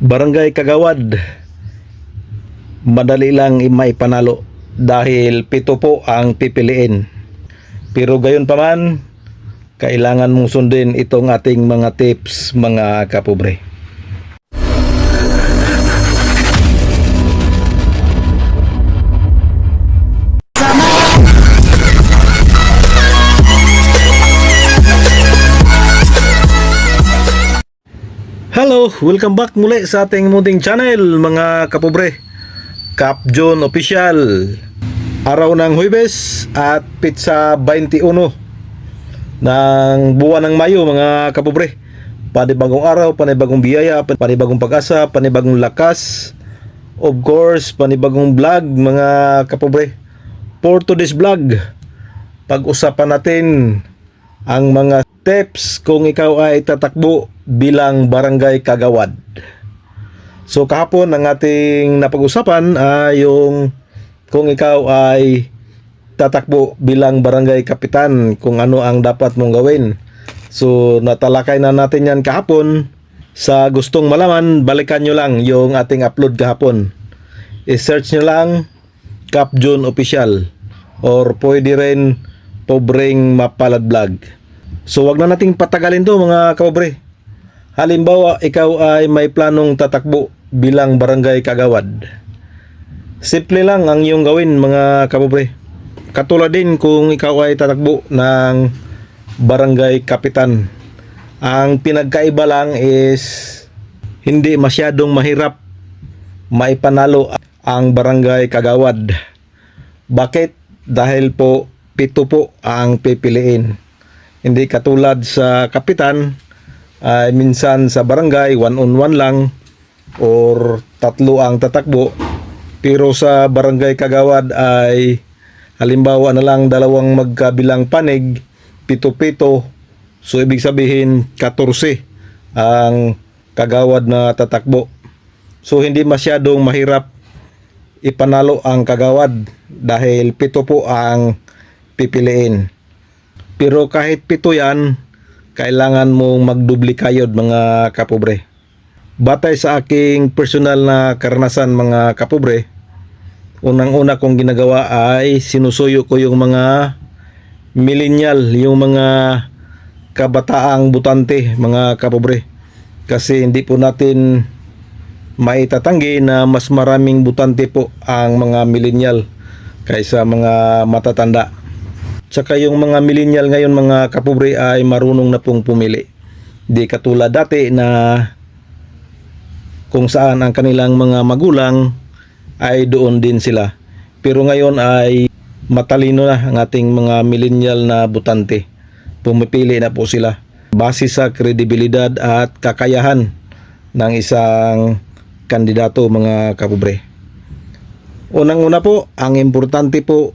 Barangay Kagawad, madali lang maipanalo dahil 7 po ang pipiliin. Pero gayon pa man, kailangan mong sundin itong ating mga tips, mga kapobre. Hello, welcome back muli sa ating munting channel, mga kapobre. Cap John Official. Araw ng Huwebes at pitsa 21 ng buwan ng Mayo, mga kapobre. Panibagong araw, panibagong biyaya, panibagong pag-asa, panibagong lakas. Of course, panibagong vlog, mga kapobre. For today's vlog, pag-usapan natin ang mga tips kung ikaw ay tatakbo bilang Barangay Kagawad. So kahapon ang ating napag-usapan ay yung kung ikaw ay tatakbo bilang Barangay Kapitan, kung ano ang dapat mong gawin. So natalakay na natin yan kahapon. Sa gustong malaman, balikan nyo lang yung ating upload kahapon. I-search nyo lang Cap John Official or pwede rin Pobreng Mapalad Vlog. So wag na nating patagalin to, mga kapobre. Halimbawa, ikaw ay may planong tatakbo bilang Barangay Kagawad. Simple lang ang iyong gawin, mga kapobre. Katulad din kung ikaw ay tatakbo ng Barangay Kapitan. Ang pinagkaiba lang is hindi masyadong mahirap maipanalo ang Barangay Kagawad. Bakit? Dahil po 7 po ang pipiliin. Hindi katulad sa Kapitan, ay minsan sa barangay 1-on-1 lang or 3 ang tatakbo. Pero sa Barangay Kagawad ay halimbawa na lang 2 magkabilang panig, 7-7. So ibig sabihin 14 ang Kagawad na tatakbo. So hindi masyadong mahirap ipanalo ang Kagawad dahil 7 po ang pipiliin. Pero kahit 7 yan, kailangan mong magdubli kayod, mga kapobre. Batay sa aking personal na karanasan, mga kapobre, unang-una kong ginagawa ay sinusuyo ko yung mga millennial, yung mga kabataang butante, mga kapobre. Kasi hindi po natin maitatanggi na mas maraming butante po ang mga millennial kaysa mga matatanda. Tsaka yung mga millennial ngayon, mga kapobre, ay marunong na pong pumili. Di katulad dati na kung saan ang kanilang mga magulang ay doon din sila. Pero ngayon ay matalino na ang ating mga millennial na butante. Pumipili na po sila base sa kredibilidad at kakayahan ng isang kandidato, mga kapobre. Unang-una po, ang importante po,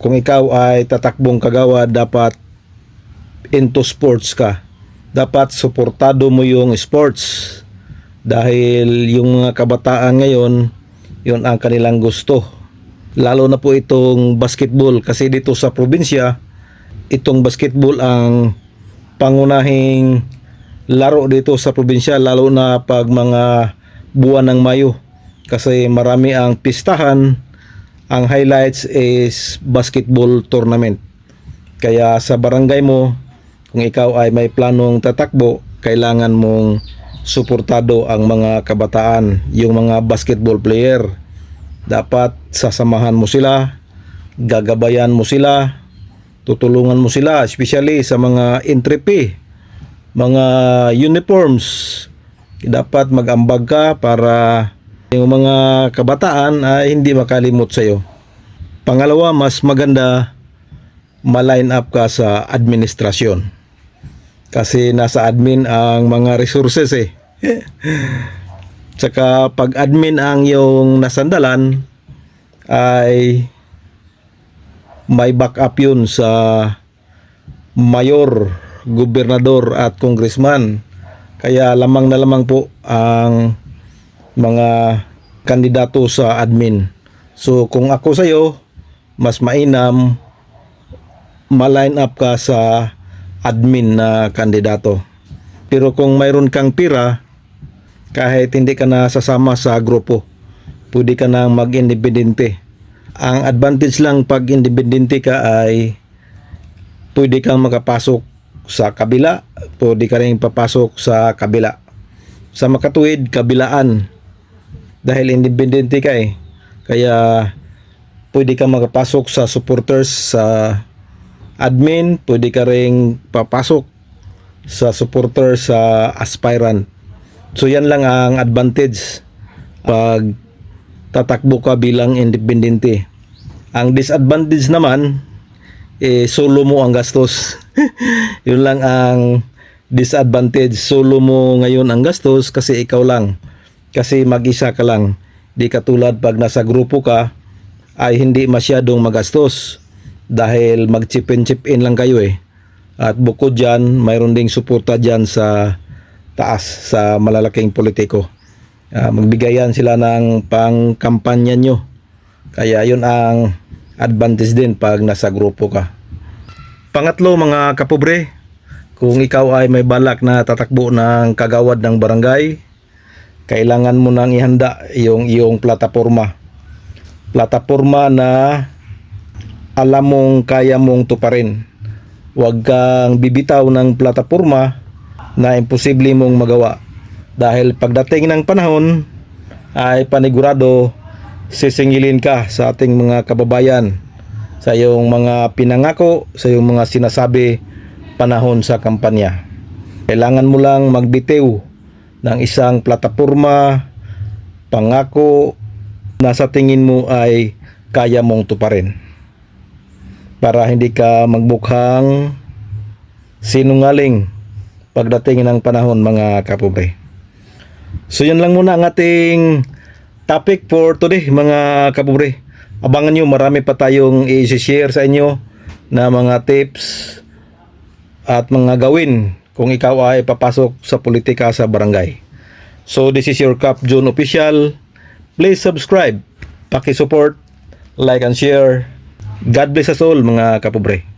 kung ikaw ay tatakbong Kagawad, dapat into sports ka. Dapat suportado mo yung sports. Dahil yung mga kabataan ngayon, yun ang kanilang gusto. Lalo na po itong basketball. Kasi dito sa probinsya, itong basketball ang pangunahing laro dito sa probinsya. Lalo na pag mga buwan ng Mayo. Kasi marami ang pistahan. Ang highlights is basketball tournament. Kaya sa barangay mo, kung ikaw ay may planong tatakbo, kailangan mong suportado ang mga kabataan, yung mga basketball player. Dapat sasamahan mo sila, gagabayan mo sila, tutulungan mo sila, especially sa mga entry fee, mga uniforms. Dapat mag-ambag ka para yung mga kabataan ay hindi makalimot sa iyo. Pangalawa, mas maganda ma-line up ka sa administrasyon. Kasi nasa admin ang mga resources eh. Tsaka pag admin ang yung nasandalan, ay may backup yun sa mayor, gobernador at congressman. Kaya lamang na lamang po ang mga kandidato sa admin. So kung ako sa iyo, mas mainam ma-line up ka sa admin na kandidato. Pero kung mayroon kang pira, kahit hindi ka na sasama sa grupo. Pwede ka nang mag-independente. Ang advantage lang pag independente ka ay pwede kang makapasok sa kabila, pwede ka rin papasok sa kabila. Sa makatuwid, kabilaan. Dahil independente ka eh. Kaya pwede kang makapasok sa supporters, sa admin, pwede ka rin papasok sa supporter sa aspirant. So yan lang ang advantage pag tatakbo ka bilang independente. Ang disadvantage naman solo mo ang gastos. Yun lang ang disadvantage. Solo mo ngayon ang gastos kasi ikaw lang. Kasi mag-isa ka lang. Di katulad pag nasa grupo ka ay hindi masyadong magastos dahil mag-chip in lang kayo eh. At bukod dyan, mayroon ding suporta dyan sa taas, sa malalaking politiko. Magbigayan sila ng pang-kampanya nyo. Kaya yun ang advantage din pag nasa grupo ka. Pangatlo mga kapobre, kung ikaw ay may balak na tatakbo ng kagawad ng barangay, kailangan mo nang ihanda yung iyong plataporma. Plataporma na alam mong kaya mong tuparin. Huwag kang bibitaw ng plataporma na imposible mong magawa. Dahil pagdating ng panahon ay panigurado sisingilin ka sa ating mga kababayan sa iyong mga pinangako, sa iyong mga sinasabi panahon sa kampanya. Kailangan mo lang magbitiw ng isang plataporma, pangako na sa tingin mo ay kaya mong tuparin. Para hindi ka magmukhang sinungaling pagdating ng panahon mga kapobre. So yan lang muna ang ating topic for today mga kapobre. Abangan nyo, marami pa tayong i-share sa inyo na mga tips at mga gawin kung ikaw ay papasok sa politika sa barangay. So this is your Cap John Official. Please subscribe, paki-support, like and share. God bless us all mga kapobre.